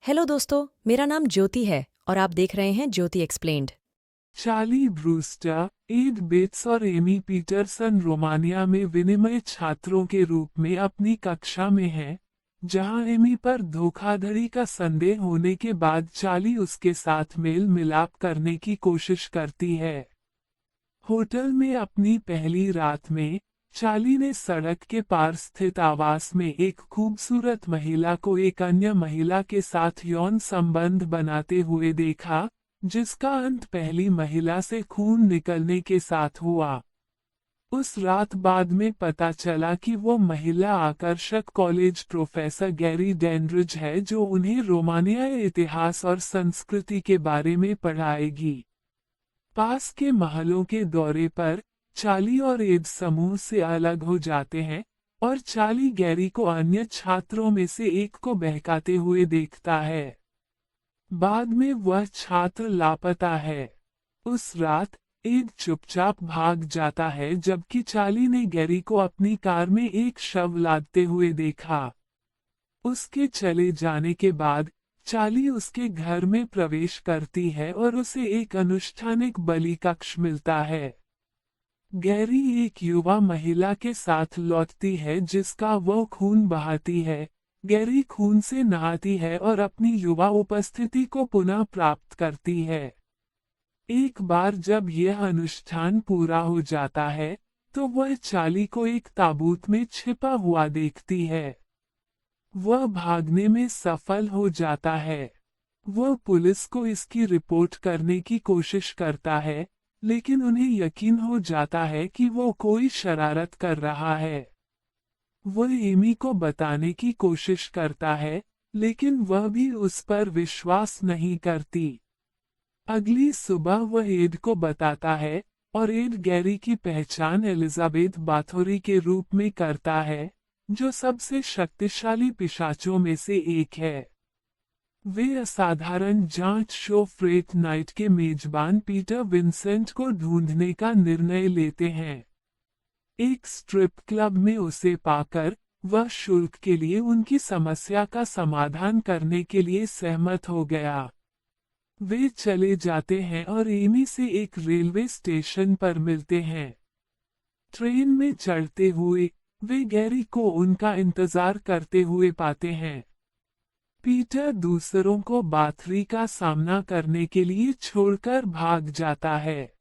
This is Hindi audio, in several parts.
हेलो दोस्तों, मेरा नाम ज्योति है और आप देख रहे हैं Jyoti explained. Charlie Brewster, Ed Bates और एमी पीटरसन रोमानिया में विनिमय छात्रों के रूप में अपनी कक्षा में हैं, जहां एमी पर धोखाधड़ी का संदेह होने के बाद चार्ली उसके साथ मेल मिलाप करने की कोशिश करती है। होटल में अपनी पहली रात में चार्ली ने सड़क के पार स्थित आवास में एक खूबसूरत महिला को एक अन्य महिला के साथ यौन संबंध बनाते हुए देखा, जिसका अंत पहली महिला से खून निकलने के साथ हुआ। उस रात बाद में पता चला कि वो महिला आकर्षक कॉलेज प्रोफेसर गैरी डेंड्रिज है, जो उन्हें रोमानियाई इतिहास और संस्कृति के बारे में पढ़ाएगी। पास के महलों के दौरे पर चार्ली और एड समूह से अलग हो जाते हैं और चार्ली गैरी को अन्य छात्रों में से एक को बहकाते हुए देखता है। बाद में वह छात्र लापता है। उस रात एड चुपचाप भाग जाता है, जबकि चार्ली ने गैरी को अपनी कार में एक शव लादते हुए देखा। उसके चले जाने के बाद चार्ली उसके घर में प्रवेश करती है और उसे एक अनुष्ठानिक बलि कक्ष मिलता है। गैरी एक युवा महिला के साथ लौटती है जिसका वो खून बहाती है। गैरी खून से नहाती है और अपनी युवा उपस्थिति को पुनः प्राप्त करती है। एक बार जब यह अनुष्ठान पूरा हो जाता है, तो वह चार्ली को एक ताबूत में छिपा हुआ देखती है। वह भागने में सफल हो जाता है। वह पुलिस को इसकी रिपोर्ट करने की कोशिश करता है, लेकिन उन्हें यकीन हो जाता है कि वो कोई शरारत कर रहा है। वह एमी को बताने की कोशिश करता है, लेकिन वह भी उस पर विश्वास नहीं करती। अगली सुबह वह एड को बताता है और एड गैरी की पहचान एलिजाबेथ बाथोरी के रूप में करता है, जो सबसे शक्तिशाली पिशाचों में से एक है। वे असाधारण जांच शो फ्रेट नाइट के मेजबान पीटर विंसेंट को ढूंढने का निर्णय लेते हैं। एक स्ट्रिप क्लब में उसे पाकर वह शुल्क के लिए उनकी समस्या का समाधान करने के लिए सहमत हो गया। वे चले जाते हैं और एमी से एक रेलवे स्टेशन पर मिलते हैं। ट्रेन में चढ़ते हुए वे गैरी को उनका इंतजार करते हुए पाते हैं। पीटर दूसरों को बाथरी का सामना करने के लिए छोड़कर भाग जाता है।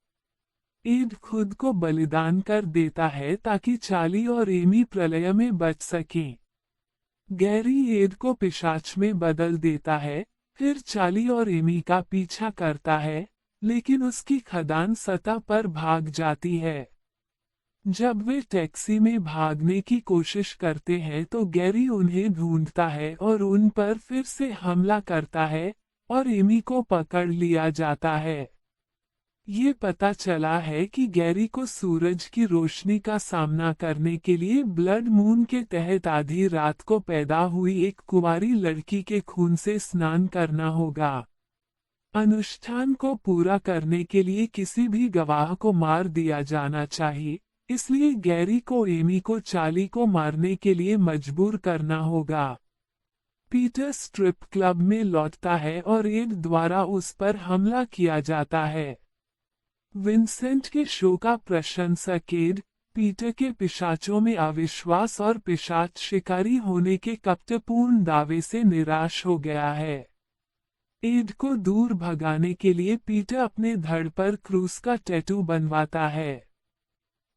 एड खुद को बलिदान कर देता है ताकि चार्ली और एमी प्रलय में बच सकें। गैरी एड को पिशाच में बदल देता है, फिर चार्ली और एमी का पीछा करता है, लेकिन उसकी खदान सतह पर भाग जाती है। जब वे टैक्सी में भागने की कोशिश करते हैं तो गैरी उन्हें ढूंढता है और उन पर फिर से हमला करता है और एमी को पकड़ लिया जाता है। ये पता चला है कि गैरी को सूरज की रोशनी का सामना करने के लिए ब्लड मून के तहत आधी रात को पैदा हुई एक कुंवारी लड़की के खून से स्नान करना होगा। अनुष्ठान को पूरा करने के लिए किसी भी गवाह को मार दिया जाना चाहिए, इसलिए गैरी को एमी को चार्ली को मारने के लिए मजबूर करना होगा। पीटर स्ट्रिप क्लब में लौटता है और एड द्वारा उस पर हमला किया जाता है। विंसेंट के शो का प्रशंसक एड पीटर के पिशाचों में अविश्वास और पिशाच शिकारी होने के कपटपूर्ण दावे से निराश हो गया है। एड को दूर भगाने के लिए पीटर अपने धड़ पर क्रूस का टैटू बनवाता है।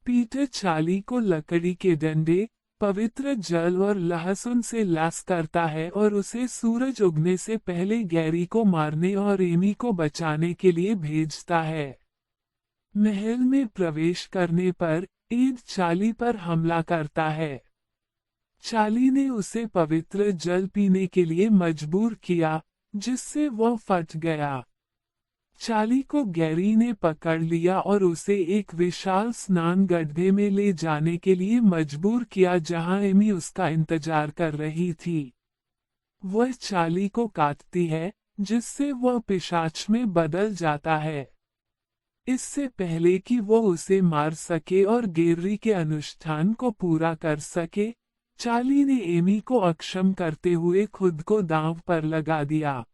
पीटर चार्ली को लकड़ी के डंडे, पवित्र जल और लहसुन से लैस करता है और उसे सूरज उगने से पहले गैरी को मारने और एमी को बचाने के लिए भेजता है। महल में प्रवेश करने पर एड चार्ली पर हमला करता है। चार्ली ने उसे पवित्र जल पीने के लिए मजबूर किया, जिससे वह फट गया। चार्ली को गैरी ने पकड़ लिया और उसे एक विशाल स्नान गड्ढे में ले जाने के लिए मजबूर किया, जहां एमी उसका इंतजार कर रही थी। वह चार्ली को काटती है, जिससे वह पिशाच में बदल जाता है। इससे पहले कि वो उसे मार सके और गैरी के अनुष्ठान को पूरा कर सके, चार्ली ने एमी को अक्षम करते हुए खुद को दांव पर लगा दिया।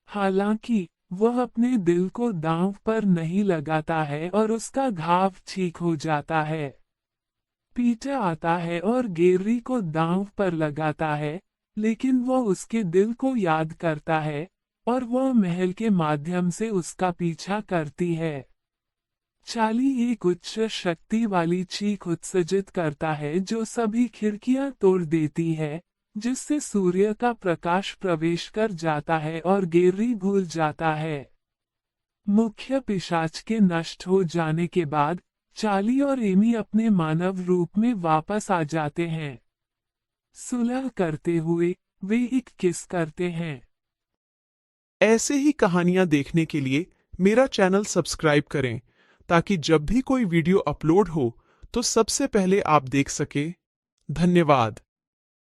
हालांकि वह अपने दिल को दांव पर नहीं लगाता है और उसका घाव ठीक हो जाता है। पीटर आता है और गेरी को दांव पर लगाता है, लेकिन वह उसके दिल को याद करता है और वह महल के माध्यम से उसका पीछा करती है। चार्ली एक उच्च शक्ति वाली चीख उत्सर्जित करता है जो सभी खिड़कियां तोड़ देती है, जिससे सूर्य का प्रकाश प्रवेश कर जाता है और गेरी भूल जाता है। मुख्य पिशाच के नष्ट हो जाने के बाद चार्ली और एमी अपने मानव रूप में वापस आ जाते हैं। सुलह करते हुए वे एक किस करते हैं। ऐसे ही कहानियां देखने के लिए मेरा चैनल सब्सक्राइब करें ताकि जब भी कोई वीडियो अपलोड हो तो सबसे पहले आप देख सके। धन्यवाद।